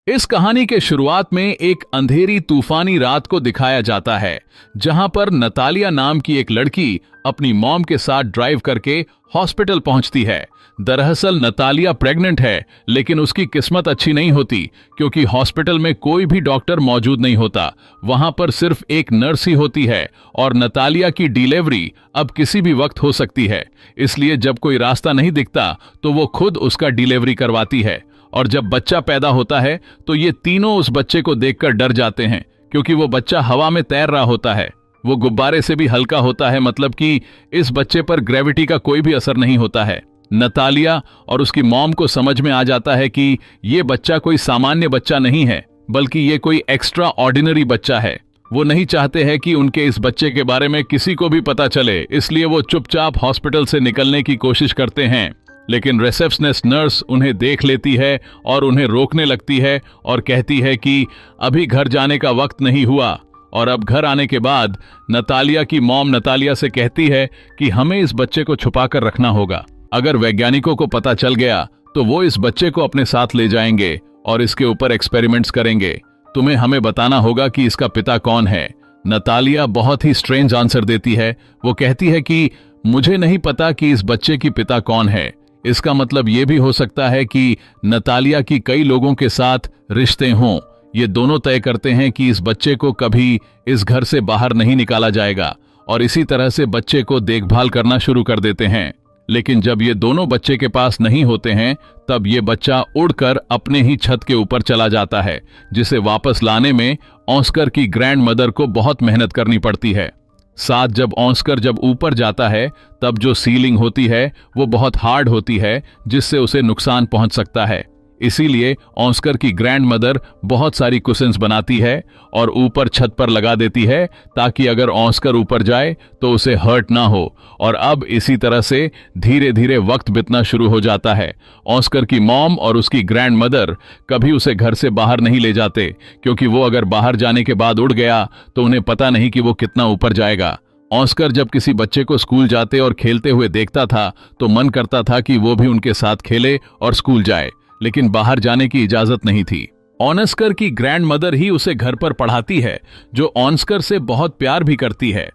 इस कहानी के शुरुआत में एक अंधेरी तूफानी रात को दिखाया जाता है, जहां पर नतालिया नाम की एक लड़की अपनी मॉम के साथ ड्राइव करके हॉस्पिटल पहुंचती है। दरअसल नतालिया प्रेग्नेंट है, लेकिन उसकी किस्मत अच्छी नहीं होती क्योंकि हॉस्पिटल में कोई भी डॉक्टर मौजूद नहीं होता। वहां पर सिर्फ एक नर्स ही होती है और नतालिया की डिलीवरी अब किसी भी वक्त हो सकती है। इसलिए जब कोई रास्ता नहीं दिखता तो वो खुद उसका डिलीवरी करवाती है। और जब बच्चा पैदा होता है तो ये तीनों उस बच्चे को देखकर डर जाते हैं, क्योंकि वो बच्चा हवा में तैर रहा होता है। वो गुब्बारे से भी हल्का होता है, मतलब कि इस बच्चे पर ग्रेविटी का कोई भी असर नहीं होता है। नतालिया और उसकी मॉम को समझ में आ जाता है कि ये बच्चा कोई सामान्य बच्चा नहीं है, बल्कि ये कोई एक्स्ट्रा ऑर्डिनरी बच्चा है। वो नहीं चाहते हैं कि उनके इस बच्चे के बारे में किसी को भी पता चले, इसलिए वो चुपचाप हॉस्पिटल से निकलने की कोशिश करते हैं। लेकिन रिसेप्शनिस्ट नर्स उन्हें देख लेती है और उन्हें रोकने लगती है और कहती है कि अभी घर जाने का वक्त नहीं हुआ। और अब घर आने के बाद नतालिया की मॉम नतालिया से कहती है कि हमें इस बच्चे को छुपा कर रखना होगा। अगर वैज्ञानिकों को पता चल गया तो वो इस बच्चे को अपने साथ ले जाएंगे और इसके ऊपर एक्सपेरिमेंट्स करेंगे। तुम्हें हमें बताना होगा कि इसका पिता कौन है। नतालिया बहुत ही स्ट्रेंज आंसर देती है। वो कहती है कि मुझे नहीं पता कि इस बच्चे की पिता कौन है। इसका मतलब यह भी हो सकता है कि नतालिया की कई लोगों के साथ रिश्ते हों। ये दोनों तय करते हैं कि इस बच्चे को कभी इस घर से बाहर नहीं निकाला जाएगा और इसी तरह से बच्चे को देखभाल करना शुरू कर देते हैं। लेकिन जब ये दोनों बच्चे के पास नहीं होते हैं, तब ये बच्चा उड़कर अपने ही छत के ऊपर चला जाता है, जिसे वापस लाने में ऑस्कर की ग्रैंड मदर को बहुत मेहनत करनी पड़ती है। साथ जब ऑस्कर ऊपर जाता है, तब जो सीलिंग होती है वो बहुत हार्ड होती है, जिससे उसे नुकसान पहुंच सकता है। इसीलिए ऑस्कर की ग्रैंड मदर बहुत सारी कुशन्स बनाती है और ऊपर छत पर लगा देती है, ताकि अगर ऑस्कर ऊपर जाए तो उसे हर्ट ना हो। और अब इसी तरह से धीरे धीरे वक्त बीतना शुरू हो जाता है। ऑस्कर की मॉम और उसकी ग्रैंड मदर कभी उसे घर से बाहर नहीं ले जाते, क्योंकि वो अगर बाहर जाने के बाद उड़ गया तो उन्हें पता नहीं कि वो कितना ऊपर जाएगा। ऑस्कर जब किसी बच्चे को स्कूल जाते और खेलते हुए देखता था तो मन करता था कि वो भी उनके साथ खेले और स्कूल जाए, लेकिन बाहर जाने की इजाजत नहीं थी। ऑस्कर की ग्रैंड मदर ही उसे घर पर पढ़ाती है, जो ऑस्कर से बहुत प्यार भी करती है।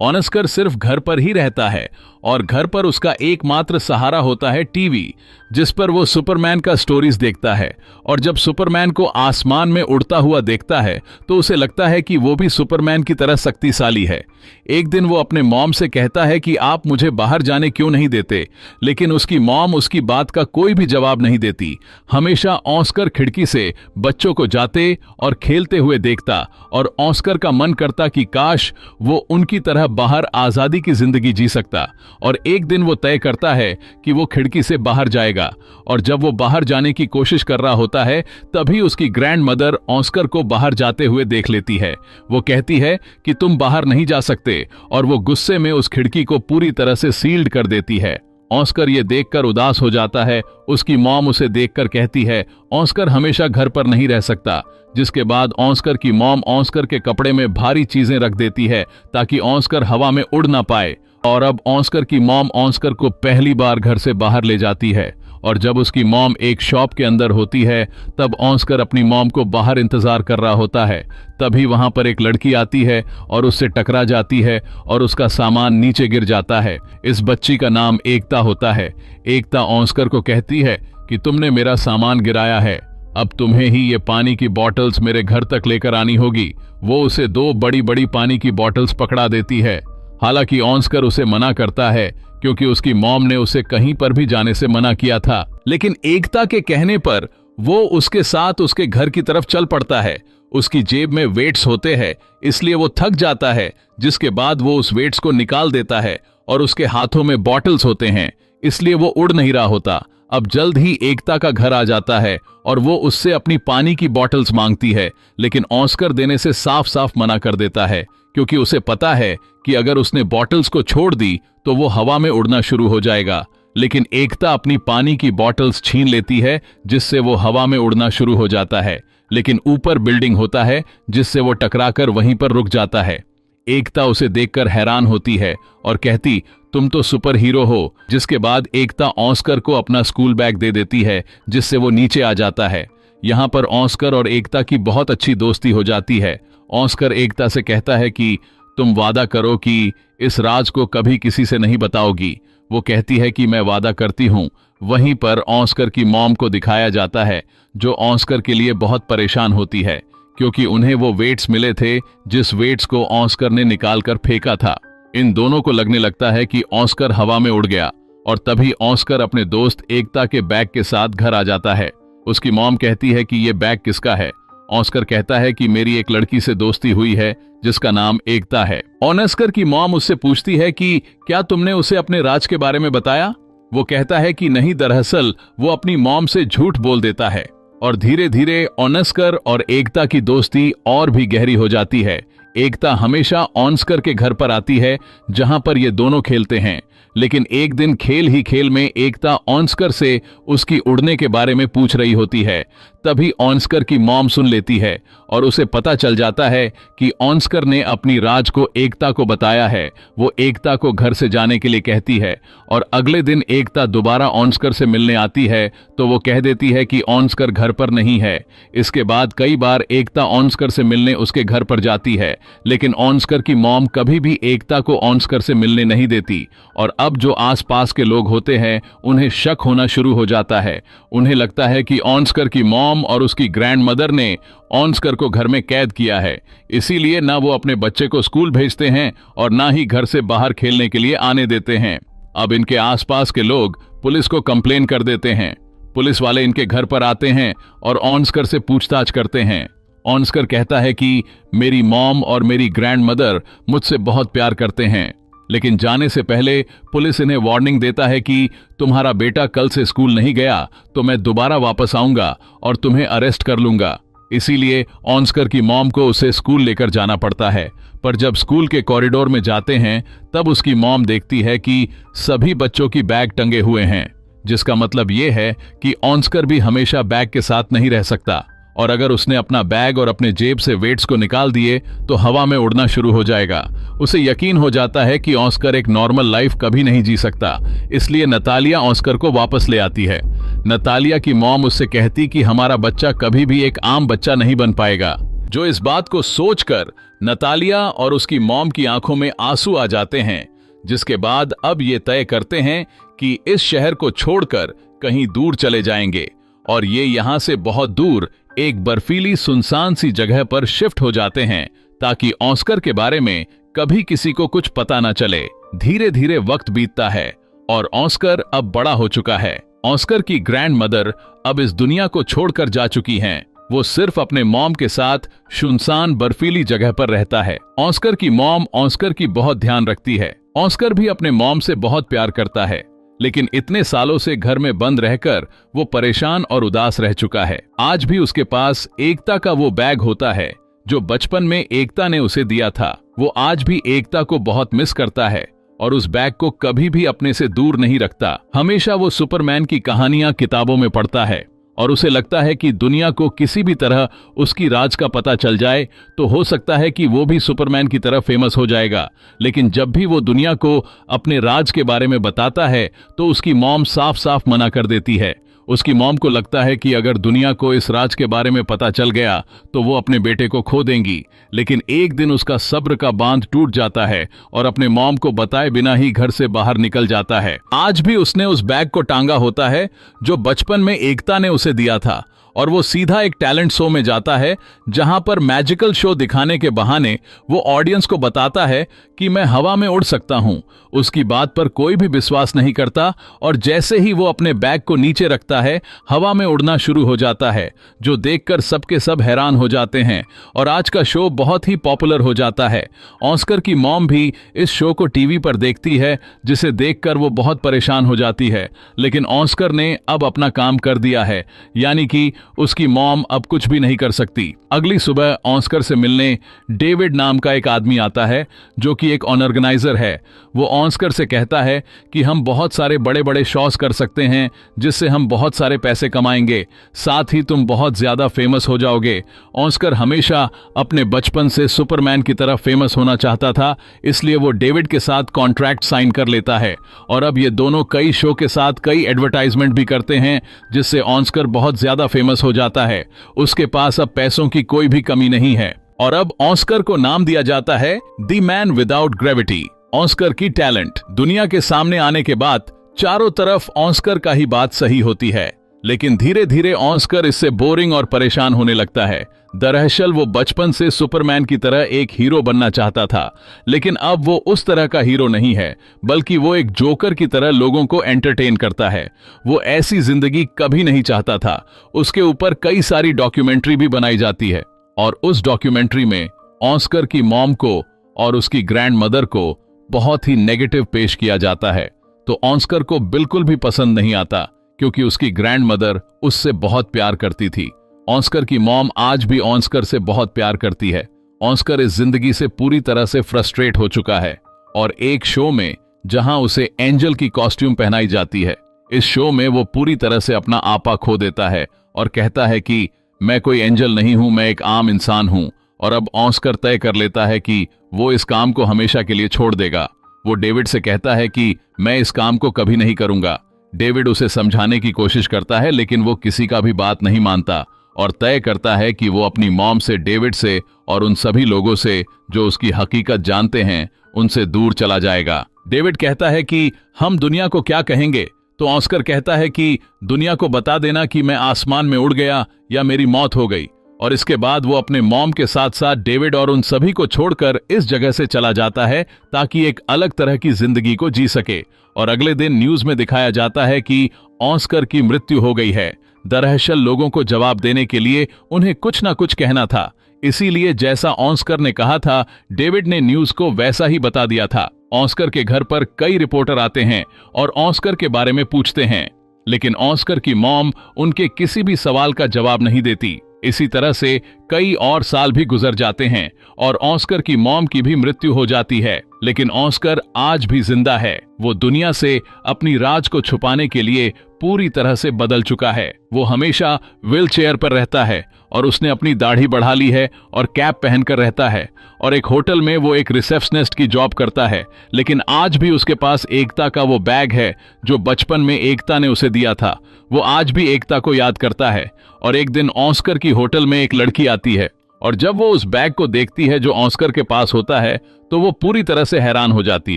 ऑस्कर सिर्फ घर पर ही रहता है और घर पर उसका एकमात्र सहारा होता है टीवी, जिस पर वो सुपरमैन का स्टोरीज देखता है। और जब सुपरमैन को आसमान में उड़ता हुआ देखता है तो उसे लगता है कि वो भी सुपरमैन की तरह शक्तिशाली है। एक दिन वो अपने मॉम से कहता है कि आप मुझे बाहर जाने क्यों नहीं देते, लेकिन उसकी मॉम उसकी बात का कोई भी जवाब नहीं देती। हमेशा ऑस्कर खिड़की से बच्चों को जाते और खेलते हुए देखता और ऑस्कर का मन करता कि काश वो उनकी तरह बाहर आजादी की जिंदगी जी सकता। और एक दिन वो तय करता है कि वो खिड़की से बाहर जाएगा, और जब वो बाहर जाने की कोशिश कर रहा होता है तभी उसकी ग्रैंड मदर ऑस्कर को बाहर जाते हुए देख लेती है। वो कहती है कि तुम बाहर नहीं जा सकते, और वो गुस्से में उस खिड़की को पूरी तरह से सील्ड कर देती है। ऑस्कर ये देखकर उदास हो जाता है। उसकी मॉम उसे देखकर कहती है ऑस्कर हमेशा घर पर नहीं रह सकता, जिसके बाद ऑस्कर की मॉम ऑस्कर के कपड़े में भारी चीजें रख देती है ताकि ऑस्कर हवा में उड़ ना पाए। और अब ऑस्कर की मॉम ऑस्कर को पहली बार घर से बाहर ले जाती है, और जब उसकी मॉम एक शॉप के अंदर होती है तब ऑस्कर अपनी मॉम को बाहर इंतजार कर रहा होता है। तभी वहां पर एक लड़की आती है और उससे टकरा जाती है और उसका सामान नीचे गिर जाता है। इस बच्ची का नाम एकता होता है। एकता ऑस्कर को कहती है कि तुमने मेरा सामान गिराया है, अब तुम्हें ही ये पानी की बॉटल्स मेरे घर तक लेकर आनी होगी। वो उसे 2 बड़ी बड़ी पानी की बॉटल्स पकड़ा देती है। हालांकि ऑस्कर उसे मना करता है, क्योंकि उसकी मॉम ने उसे कहीं पर भी जाने से मना किया था। लेकिन एकता के कहने पर वो उसके साथ उसके घर की तरफ चल पड़ता है। उसकी जेब में वेट्स होते हैं, इसलिए वो थक जाता है, जिसके बाद वो उस वेट्स को निकाल देता है, और उसके हाथों में बॉटल्स होते हैं, इसलिए वो उड़ नहीं रहा होता। अब जल्द ही एकता का घर आ जाता है और वो उससे अपनी पानी की बॉटल्स मांगती है, लेकिन ऑस्कर देने से साफ साफ मना कर देता है, क्योंकि उसे पता है कि अगर उसने बॉटल्स को छोड़ दी तो वो हवा में उड़ना शुरू हो जाएगा। लेकिन एकता अपनी पानी की बॉटल्स छीन लेती है, जिससे वो हवा में उड़ना शुरू हो जाता है। लेकिन ऊपर बिल्डिंग होता है, जिससे वो टकराकर वहीं पर रुक जाता है। एकता उसे देखकर हैरान होती है और कहती तुम तो सुपर हीरो हो। जिसके बाद एकता ऑस्कर को अपना स्कूल बैग दे देती है, जिससे वो नीचे आ जाता है। यहाँ पर ऑस्कर और एकता की बहुत अच्छी दोस्ती हो जाती है। ऑस्कर एकता से कहता है कि तुम वादा करो कि इस राज को कभी किसी से नहीं बताओगी। वो कहती है कि मैं वादा करती हूँ। वहीं पर ऑस्कर की मॉम को दिखाया जाता है, जो ऑस्कर के लिए बहुत परेशान होती है, क्योंकि उन्हें वो वेट्स मिले थे जिस वेट्स को ऑस्कर ने निकाल कर फेंका था। इन दोनों को लगने लगता है कि ऑस्कर हवा में उड़ गया, और तभी ऑस्कर अपने दोस्त एकता के बैग के साथ घर आ जाता है। उसकी मॉम कहती है कि ये बैग किसका है। ऑस्कर कहता है कि मेरी एक लड़की से दोस्ती हुई है जिसका नाम एकता है। ऑस्कर की मॉम उससे पूछती है कि क्या तुमने उसे अपने राज के बारे में बताया। वो कहता है कि नहीं, दरअसल वो अपनी मॉम से झूठ बोल देता है। और धीरे धीरे ऑस्कर और एकता की दोस्ती और भी गहरी हो जाती है। एकता हमेशा ऑस्कर के घर पर आती है जहां पर ये दोनों खेलते हैं, लेकिन एक दिन खेल ही खेल में एकता ऑस्कर से उसकी उड़ने के बारे में पूछ रही होती है। तभी ऑस्कर की मॉम सुन लेती है और उसे पता चल जाता है कि ऑस्कर ने अपनी राज को एकता को बताया है। वो एकता को घर से जाने के लिए कहती है, और अगले दिन एकता दोबारा ऑस्कर से मिलने आती है तो वो कह देती है कि ऑस्कर घर पर नहीं है। इसके बाद कई बार एकता ऑस्कर से मिलने उसके घर पर जाती है, लेकिन ऑस्कर की मॉम कभी भी एकता को ऑस्कर से मिलने नहीं देती। और अब जो आसपास के लोग होते हैं उन्हें शक होना शुरू हो जाता है। उन्हें लगता है कि ऑस्कर की मॉम और उसकी ग्रैंड मदर ने ऑस्कर को घर में कैद किया है, इसीलिए ना वो अपने बच्चे को स्कूल भेजते हैं और ना ही घर से बाहर खेलने के लिए आने देते हैं। अब इनके आसपास के लोग पुलिस को कंप्लेन कर देते हैं। पुलिस वाले इनके घर पर आते हैं और ऑस्कर से पूछताछ करते हैं। ऑस्कर कहता है कि मेरी मॉम और मेरी ग्रैंड मदर मुझसे बहुत प्यार करते हैं, लेकिन जाने से पहले पुलिस इन्हें वार्निंग देता है कि तुम्हारा बेटा कल से स्कूल नहीं गया तो मैं दोबारा वापस आऊंगा और तुम्हें अरेस्ट कर लूंगा। इसीलिए ऑस्कर की मॉम को उसे स्कूल लेकर जाना पड़ता है। पर जब स्कूल के कॉरिडोर में जाते हैं तब उसकी मॉम देखती है कि सभी बच्चों की बैग टंगे हुए हैं, जिसका मतलब ये है कि ऑस्कर भी हमेशा बैग के साथ नहीं रह सकता, और अगर उसने अपना बैग और अपने जेब से वेट्स को निकाल दिए तो हवा में उड़ना शुरू हो जाएगा। उसे यकीन हो जाता है कि ऑस्कर एक नॉर्मल लाइफ कभी नहीं जी सकता, इसलिए नतालिया ऑस्कर को वापस ले आती है। नतालिया की मॉम उससे कहती कि हमारा बच्चा कभी भी एक आम बच्चा नहीं बन पाएगा। जो इस बात को सोचकर नतालिया और उसकी मॉम की आंखों में आंसू आ जाते हैं, जिसके बाद अब ये तय करते हैं कि इस शहर को छोड़कर कहीं दूर चले जाएंगे, और ये यहां से बहुत दूर एक बर्फीली सुनसान सी जगह पर शिफ्ट हो जाते हैं ताकि ऑस्कर के बारे में कभी किसी को कुछ पता न चले। धीरे धीरे वक्त बीतता है और ऑस्कर अब बड़ा हो चुका है। ऑस्कर की ग्रैंड मदर अब इस दुनिया को छोड़कर जा चुकी हैं। वो सिर्फ अपने मॉम के साथ सुनसान बर्फीली जगह पर रहता है। ऑस्कर की मॉम ऑस्कर की बहुत ध्यान रखती है। ऑस्कर भी अपने मॉम से बहुत प्यार करता है, लेकिन इतने सालों से घर में बंद रहकर वो परेशान और उदास रह चुका है। आज भी उसके पास एकता का वो बैग होता है जो बचपन में एकता ने उसे दिया था। वो आज भी एकता को बहुत मिस करता है और उस बैग को कभी भी अपने से दूर नहीं रखता। हमेशा वो सुपरमैन की कहानियां किताबों में पढ़ता है और उसे लगता है कि दुनिया को किसी भी तरह उसकी राज का पता चल जाए तो हो सकता है कि वो भी सुपरमैन की तरह फेमस हो जाएगा। लेकिन जब भी वो दुनिया को अपने राज के बारे में बताता है तो उसकी मॉम साफ साफ मना कर देती है। उसकी मॉम को लगता है कि अगर दुनिया को इस राज के बारे में पता चल गया तो वो अपने बेटे को खो देंगी। लेकिन एक दिन उसका सब्र का बांध टूट जाता है और अपने मॉम को बताए बिना ही घर से बाहर निकल जाता है। आज भी उसने उस बैग को टांगा होता है जो बचपन में एकता ने उसे दिया था, और वो सीधा एक टैलेंट शो में जाता है जहां पर मैजिकल शो दिखाने के बहाने वो ऑडियंस को बताता है कि मैं हवा में उड़ सकता हूं। उसकी बात पर कोई भी विश्वास नहीं करता और जैसे ही वो अपने बैग को नीचे रखता है हवा में उड़ना शुरू हो जाता है, जो देखकर सबके सब हैरान हो जाते हैं और आज का शो बहुत ही पॉपुलर हो जाता है। ऑस्कर की मॉम भी इस शो को टीवी पर देखती है, जिसे देखकर वो बहुत परेशान हो जाती है। लेकिन ऑस्कर ने अब अपना काम कर दिया है, यानी कि उसकी मॉम अब कुछ भी नहीं कर सकती। अगली सुबह ऑस्कर से मिलने डेविड नाम का एक आदमी आता है जो कि एक ऑर्गेनाइजर है। वो ऑस्कर से कहता है कि हम बहुत सारे बड़े बड़े शोज कर सकते हैं जिससे हम बहुत सारे पैसे कमाएंगे, साथ ही तुम बहुत ज्यादा फेमस हो जाओगे। ऑस्कर हमेशा अपने बचपन से सुपरमैन की तरह फेमस होना चाहता था, इसलिए वो डेविड के साथ कॉन्ट्रैक्ट साइन कर लेता है और अब ये दोनों कई शो के साथ कई एडवर्टाइजमेंट भी करते हैं जिससे ऑस्कर बहुत ज्यादा फेमस फेमस हो जाता है। उसके पास अब पैसों की कोई भी कमी नहीं है और अब ऑस्कर को नाम दिया जाता है the man without gravity. Oscar की टैलेंट दुनिया के सामने आने के बाद चारों तरफ ऑस्कर का ही बात सही होती है, लेकिन धीरे धीरे ऑस्कर इससे बोरिंग और परेशान होने लगता है। दरअसल वो बचपन से सुपरमैन की तरह एक हीरो बनना चाहता था, लेकिन अब वो उस तरह का हीरो नहीं है, बल्कि वो एक जोकर की तरह लोगों को एंटरटेन करता है। वो ऐसी जिंदगी कभी नहीं चाहता था। उसके ऊपर कई सारी डॉक्यूमेंट्री भी बनाई जाती है और उस डॉक्यूमेंट्री में ऑस्कर की मॉम को और उसकी ग्रैंड मदर को बहुत ही नेगेटिव पेश किया जाता है। तो ऑस्कर को बिल्कुल भी पसंद नहीं आता, क्योंकि उसकी ग्रैंड मदर उससे बहुत प्यार करती थी। ऑस्कर की मॉम आज भी ऑस्कर से बहुत प्यार करती है। ऑस्कर इस जिंदगी से पूरी तरह से फ्रस्ट्रेट हो चुका है और एक शो में जहां उसे एंजल की कॉस्ट्यूम पहनाई जाती है, इस शो में वो पूरी तरह से अपना आपा खो देता है और कहता है कि मैं कोई एंजल नहीं हूं, मैं एक आम इंसान हूं। और अब ऑस्कर तय कर लेता है कि वो इस काम को हमेशा के लिए छोड़ देगा। वो डेविड से कहता है कि मैं इस काम को कभी नहीं करूंगा। डेविड उसे समझाने की कोशिश करता है, लेकिन वो किसी का भी बात नहीं मानता और तय करता है कि वो अपनी मॉम से, डेविड से और उन सभी लोगों से जो उसकी हकीकत जानते हैं, उनसे दूर चला जाएगा। डेविड कहता है कि हम दुनिया को क्या कहेंगे, तो ऑस्कर कहता है कि दुनिया को बता देना कि मैं आसमान में उड़ गया या मेरी मौत हो गई। और इसके बाद वो अपने मॉम के साथ साथ डेविड और उन सभी को छोड़कर इस जगह से चला जाता है ताकि एक अलग तरह की जिंदगी को जी सके। और अगले दिन न्यूज में दिखाया जाता है कि ऑस्कर की मृत्यु हो गई है। दरअसल लोगों को जवाब देने के लिए उन्हें कुछ ना कुछ कहना था, इसीलिए जैसा ऑस्कर ने कहा था, डेविड ने न्यूज को वैसा ही बता दिया था। ऑस्कर के घर पर कई रिपोर्टर आते हैं और ऑस्कर के बारे में पूछते हैं, लेकिन ऑस्कर की मॉम उनके किसी भी सवाल का जवाब नहीं देती। इसी तरह से कई और साल भी गुजर जाते हैं और ऑस्कर की मॉम की भी मृत्यु हो जाती है, लेकिन ऑस्कर आज भी जिंदा है। वो दुनिया से अपनी राज को छुपाने के लिए पूरी तरह से बदल चुका है। वो हमेशा व्हील चेयर पर रहता है और उसने अपनी दाढ़ी बढ़ा ली है और कैप पहनकर रहता है और एक होटल में वो एक रिसेप्शनिस्ट की जॉब करता है। लेकिन आज भी उसके पास एकता का वो बैग है जो बचपन में एकता ने उसे दिया था। वो आज भी एकता को याद करता है। और एक दिन ऑस्कर की होटल में एक लड़की आती है और जब वो उस बैग को देखती है जो ऑस्कर के पास होता है, तो वो पूरी तरह से हैरान हो जाती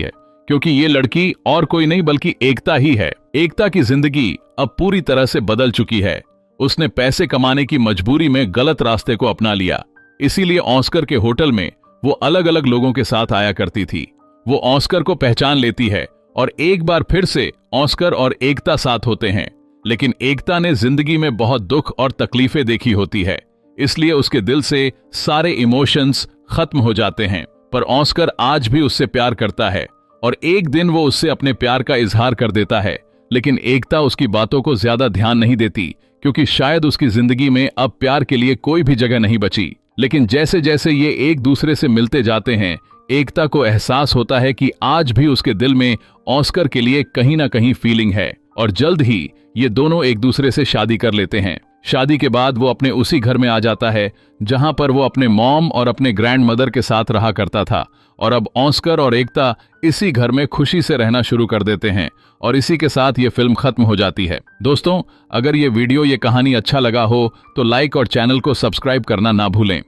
है, क्योंकि ये लड़की और कोई नहीं बल्कि एकता ही है। एकता की जिंदगी अब पूरी तरह से बदल चुकी है। उसने पैसे कमाने की मजबूरी में गलत रास्ते को अपना लिया, इसीलिए ऑस्कर के होटल में वो अलग अलग लोगों के साथ आया करती थी। वो ऑस्कर को पहचान लेती है और एक बार फिर से ऑस्कर और एकता साथ होते हैं, लेकिन एकता ने जिंदगी में बहुत दुख और तकलीफें देखी होती है, इसलिए उसके दिल से सारे इमोशंस खत्म हो जाते हैं। पर ऑस्कर आज भी उससे प्यार करता है और एक दिन वो उससे अपने प्यार का इजहार कर देता है, लेकिन एकता उसकी बातों को ज्यादा ध्यान नहीं देती, क्योंकि शायद उसकी जिंदगी में अब प्यार के लिए कोई भी जगह नहीं बची। लेकिन जैसे जैसे ये एक दूसरे से मिलते जाते हैं, एकता को एहसास होता है कि आज भी उसके दिल में ऑस्कर के लिए कहीं ना कहीं फीलिंग है और जल्द ही ये दोनों एक दूसरे से शादी कर लेते हैं। शादी के बाद वो अपने उसी घर में आ जाता है जहां पर वो अपने मॉम और अपने ग्रैंड मदर के साथ रहा करता था। और अब ऑस्कर और एकता इसी घर में खुशी से रहना शुरू कर देते हैं और इसी के साथ ये फिल्म खत्म हो जाती है। दोस्तों, अगर ये वीडियो, ये कहानी अच्छा लगा हो तो लाइक और चैनल को सब्सक्राइब करना ना भूलें।